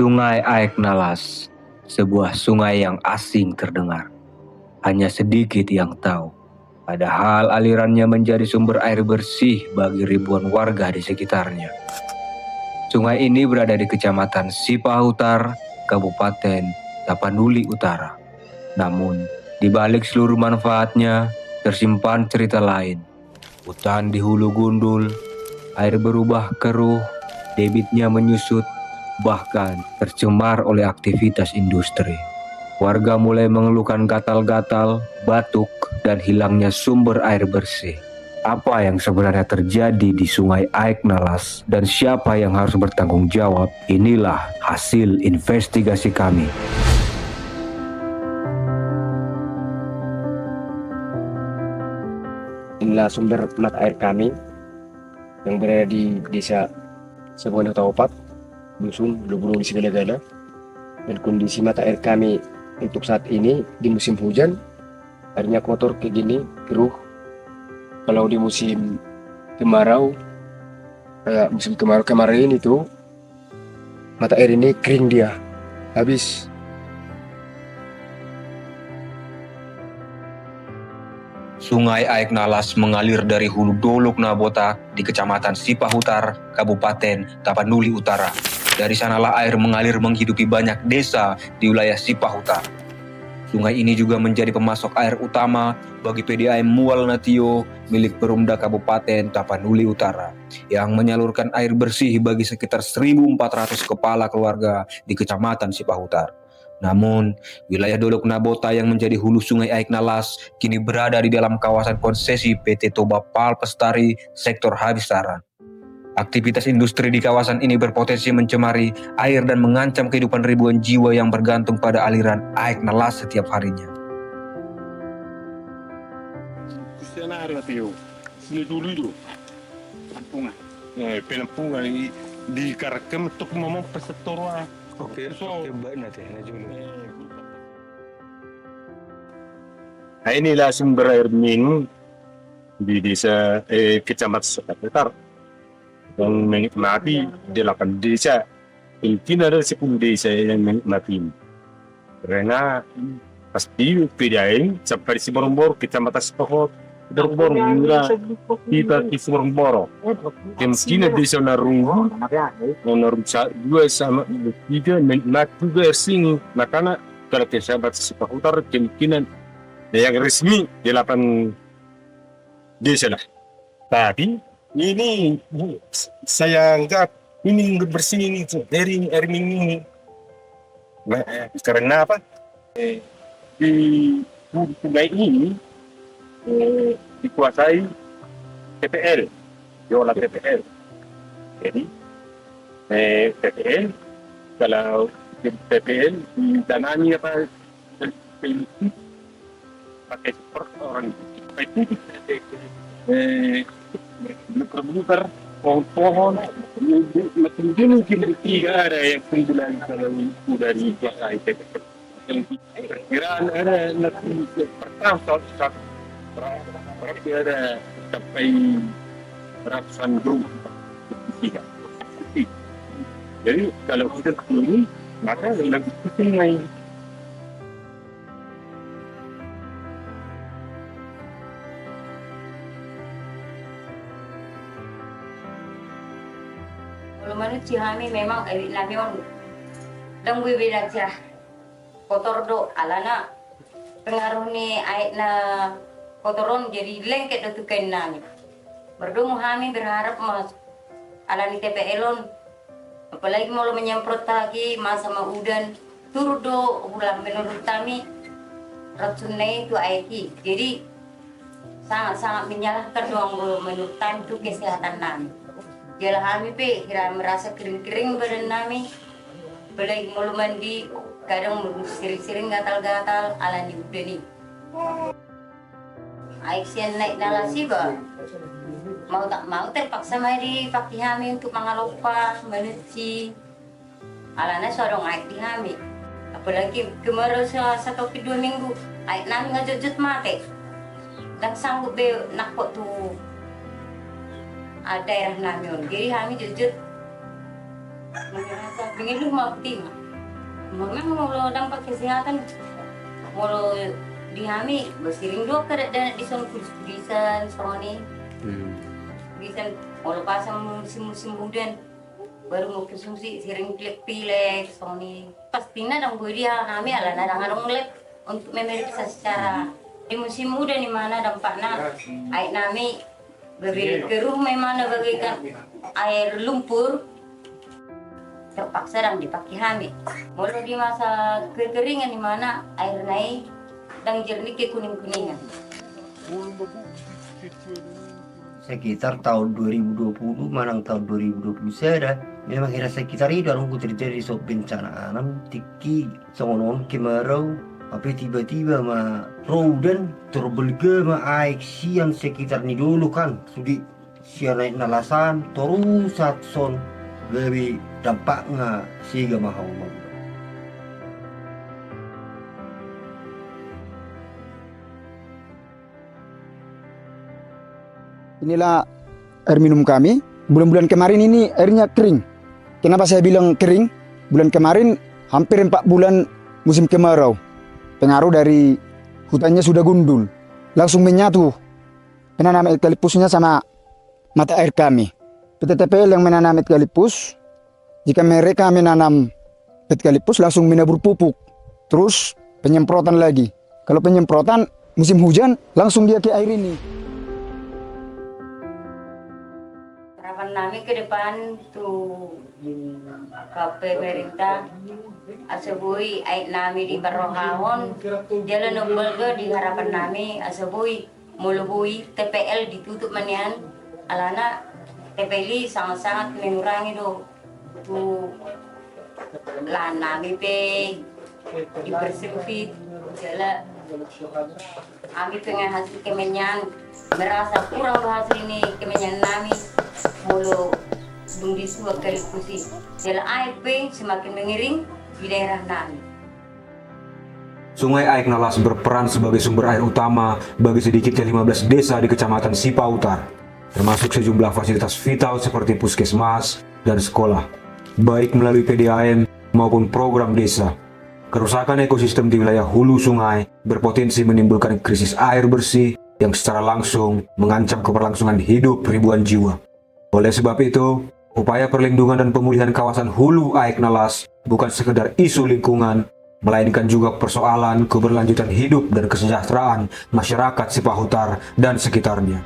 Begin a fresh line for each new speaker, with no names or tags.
Sungai Aek Nalas, sebuah sungai yang asing terdengar. Hanya sedikit yang tahu. Padahal alirannya menjadi sumber air bersih bagi ribuan warga di sekitarnya. Sungai ini berada di Kecamatan Sipahutar, Kabupaten Tapanuli Utara. Namun, di balik seluruh manfaatnya, tersimpan cerita lain. Hutan di hulu gundul, air berubah keruh, debitnya menyusut, bahkan tercemar oleh aktivitas industri. Warga mulai mengeluhkan gatal-gatal, batuk, dan hilangnya sumber air bersih. Apa yang sebenarnya terjadi di Sungai Aek Nalas dan siapa yang harus bertanggung jawab? Inilah hasil investigasi kami.
Inilah sumber mata air kami yang berada di desa Sebuah Taupat, Dusun Lubulung di Segala-gala. Dan kondisi mata air kami untuk saat ini di musim hujan, airnya kotor kayak gini, keruh. Kalau di musim kemarau, kayak musim kemarau kemarin itu, mata air ini kering dia, habis.
Sungai Aek Nalas mengalir dari Hulu Dolok Nabota di Kecamatan Sipahutar, Kabupaten Tapanuli Utara. Dari sanalah air mengalir menghidupi banyak desa di wilayah Sipahutar. Sungai ini juga menjadi pemasok air utama bagi PDAM Mual Natio milik Perumda Kabupaten Tapanuli Utara yang menyalurkan air bersih bagi sekitar 1.400 kepala keluarga di Kecamatan Sipahutar. Namun, wilayah Dolok Nabota yang menjadi hulu Sungai Aek Nalas kini berada di dalam kawasan konsesi PT Toba Pal Pestari sektor Habisaran. Aktivitas industri di kawasan ini berpotensi mencemari air dan mengancam kehidupan ribuan jiwa yang bergantung pada aliran Aek Nalas setiap harinya.
Senario Tio, sini dulu itu penampungan. Penampungan di Karakem untuk ngomong pesetorwa.
Oke, banget ya,
Nah, inilah sumber air minum di desa Kecamatan Sipahutar yang menikmati 8 desa. Mungkin ada 10 desa yang menikmati ini. Karena pasti PDAM sampai di Siborombor, Kecamatan Sipahutar, Siborombor, juga kita di Siborombor. Mungkin ada desa Narungu, Narungu 2 sama 3 menikmati juga air sini. Makanya kalau Kecamatan Sipahutar kemungkinan yang resmi 8 desa lah. Tapi ini saya anggap ini bersih ini dari air minum ini. Nah, karena apa? Di sungai ini dikuasai TPL, diolah TPL. Jadi TPL kalau TPL dananya apa? Pakai super orang itu muter-muter pohon-pohon macam ini mungkin ada yang keunggulan kalau itu dari kuasa TPL. Kiraan ada nanti pertama berarti ada sampai ratusan grup. Jadi kalau kita begini maka lebih sungai.
Kalau menurut Cihami memang namion dan beda aja kotor do alana pengaruh ni air na kotoron jadi lengket do tukain nami. Berdua Muhami berharap mas alani TPL-on apalagi mau menyemprot lagi masa mau udan turut do ulang menurut kami racunnya itu aiki. Jadi sangat-sangat menyalahkan doang menurut kami itu kesehatan nami. Jalan kami pe kira merasa kering-kering badan nami, apalagi mau mandi kadang sering-sering gatal-gatal alani udah nih. Aisyah naik nalasi bah, mau tak mau terpaksa mari pakai kami untuk mengalopa menuci. Alana seorang aik di kami, apalagi kemarau 1-2 minggu, aik nami ngajut-jut mati, dan sanggup be nakut tuh. Daerah namun, jadi kami jujur merasa pengen lu mau tinggal. Memang mau dampak kesehatan, mau dihami bersiring dokter dan di sana bisa soni bisa mau pasang musim hujan baru mau konsumsi siring pilek soni pastinya dong gue dia kami ala nadang lek untuk memeriksa secara di musim hujan di mana dampaknya air nami bagi keruh memang bagaikan air lumpur terpaksa dan dipakai hamil. Mulai di masa kekeringan di mana air naik dan jernih ke kuning-kuningan.
Sekitar tahun 2020 manang tahun 2021 memang kira sekitar itu orang terjadi sok bencana alam tiki songon kemarau tapi tiba-tiba ma rodan terbelga ma aik siang sekitar ni dulu kan sudi siang naik nalasan terus son gawe dampaknya siga mahal.
Inilah air minum kami. Bulan-bulan kemarin ini airnya kering. Kenapa saya bilang kering? Bulan kemarin hampir 4 bulan musim kemarau. Pengaruh dari hutannya sudah gundul. Langsung menyatu penanam eukaliptusnya sama mata air kami. PT TPL yang menanam eukaliptus, jika mereka menanam eukaliptus langsung menabur pupuk. Terus penyemprotan lagi. Kalau penyemprotan musim hujan langsung dia ke air ini.
Harapan kami ke depan tuh ke pemerintah asabui air nami di Barohahon jalan nobelga di harapan nami asabui mulubui TPL ditutup manian alana TPL sangat-sangat mengurangi tuh lahan nami pe dipersempit jala kami pengen hasil kemenyan merasa kurang hasil ini kemenyan nami mulu dung disuap kali kusi jala air pe semakin mengering di daerah nami.
Sungai Aik Nalas berperan sebagai sumber air utama bagi sedikitnya 15 desa di Kecamatan Sipautar, termasuk sejumlah fasilitas vital seperti puskesmas dan sekolah, baik melalui PDAM maupun program desa. Kerusakan ekosistem di wilayah hulu sungai berpotensi menimbulkan krisis air bersih yang secara langsung mengancam keberlangsungan hidup ribuan jiwa. Oleh sebab itu, upaya perlindungan dan pemulihan kawasan hulu Aik Nalas bukan sekedar isu lingkungan, melainkan juga persoalan keberlanjutan hidup dan kesejahteraan masyarakat Sipautar dan sekitarnya.